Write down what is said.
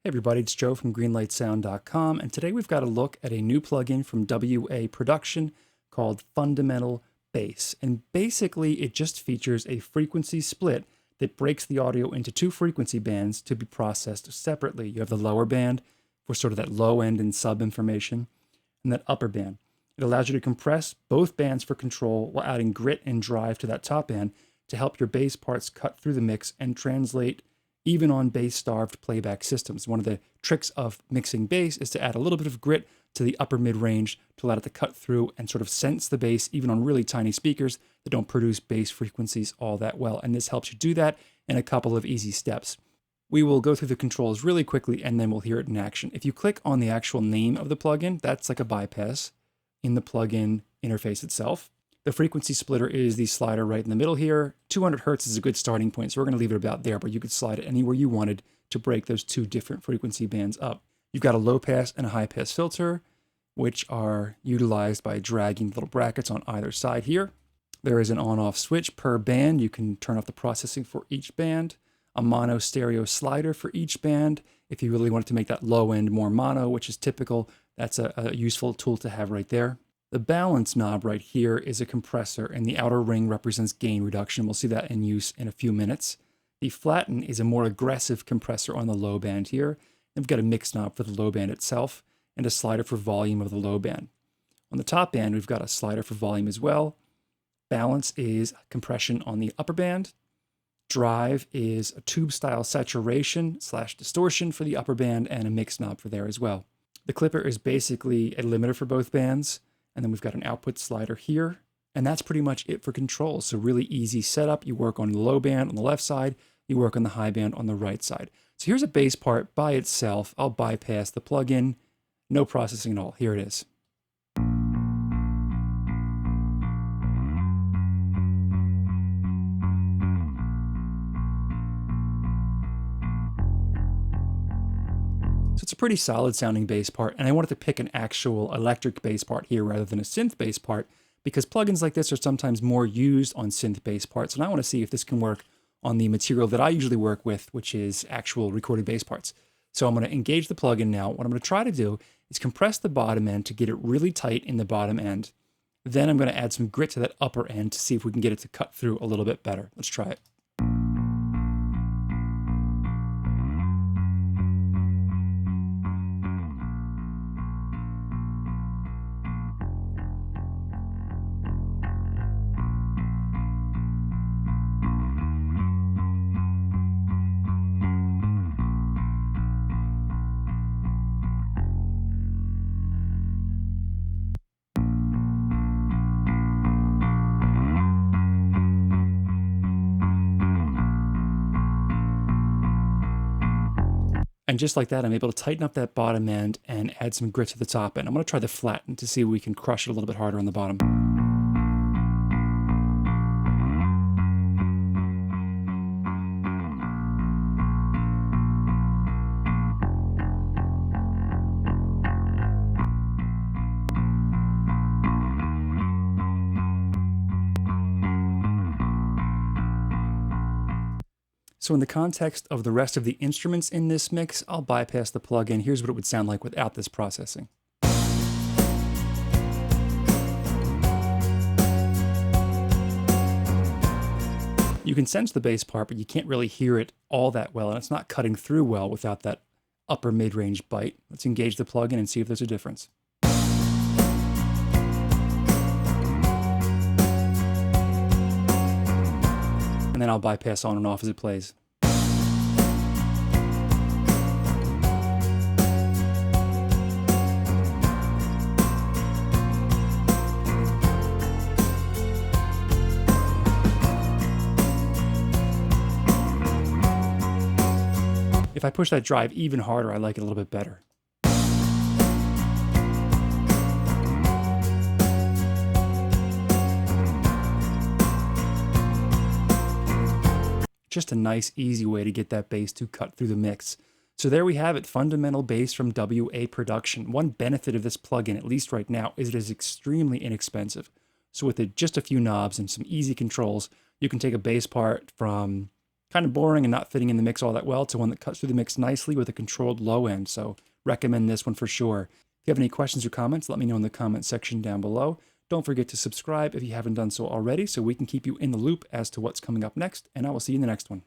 Hey everybody, it's Joe from greenlightsound.com, and today we've got a look at a new plugin from WA Production called Fundamental Bass. And basically, it just features a frequency split that breaks the audio into two frequency bands to be processed separately. You have the lower band for sort of that low end and sub information, and that upper band. It allows you to compress both bands for control while adding grit and drive to that top band to help your bass parts cut through the mix and translate even on bass-starved playback systems. One of the tricks of mixing bass is to add a little bit of grit to the upper mid-range to allow it to cut through and sort of sense the bass even on really tiny speakers that don't produce bass frequencies all that well. And this helps you do that in a couple of easy steps. We will go through the controls really quickly and then we'll hear it in action. If you click on the actual name of the plugin, that's like a bypass in the plugin interface itself. The frequency splitter is the slider right in the middle here. 200 hertz is a good starting point, so we're going to leave it about there, but you could slide it anywhere you wanted to break those two different frequency bands up. You've got a low pass and a high pass filter, which are utilized by dragging little brackets on either side here. There is an on-off switch per band. You can turn off the processing for each band. A mono stereo slider for each band. If you really wanted to make that low end more mono, which is typical, that's a useful tool to have right there. The balance knob right here is a compressor, and the outer ring represents gain reduction. We'll see that in use in a few minutes. The flatten is a more aggressive compressor on the low band here. And we've got a mix knob for the low band itself, and a slider for volume of the low band. On the top band, we've got a slider for volume as well. Balance is compression on the upper band. Drive is a tube-style saturation / distortion for the upper band, and a mix knob for there as well. The clipper is basically a limiter for both bands. And then we've got an output slider here. And that's pretty much it for controls. So really easy setup. You work on the low band on the left side. You work on the high band on the right side. So here's a bass part by itself. I'll bypass the plugin. No processing at all. Here it is. So it's a pretty solid sounding bass part, and I wanted to pick an actual electric bass part here rather than a synth bass part because plugins like this are sometimes more used on synth bass parts, and I want to see if this can work on the material that I usually work with, which is actual recorded bass parts. So I'm going to engage the plugin now. What I'm going to try to do is compress the bottom end to get it really tight in the bottom end. Then I'm going to add some grit to that upper end to see if we can get it to cut through a little bit better. Let's try it. And just like that, I'm able to tighten up that bottom end and add some grit to the top end. I'm going to try the flatten to see if we can crush it a little bit harder on the bottom. So in the context of the rest of the instruments in this mix, I'll bypass the plugin. Here's what it would sound like without this processing. You can sense the bass part, but you can't really hear it all that well, and it's not cutting through well without that upper mid-range bite. Let's engage the plugin and see if there's a difference. And then I'll bypass on and off as it plays. If I push that drive even harder, I like it a little bit better. Just a nice, easy way to get that bass to cut through the mix. So there we have it, Fundamental Bass from WA Production. One benefit of this plugin, at least right now, is it is extremely inexpensive. So with just a few knobs and some easy controls, you can take a bass part from kind of boring and not fitting in the mix all that well to one that cuts through the mix nicely with a controlled low end. So recommend this one for sure. If you have any questions or comments, let me know in the comment section down below. Don't forget to subscribe if you haven't done so already so we can keep you in the loop as to what's coming up next, and I will see you in the next one.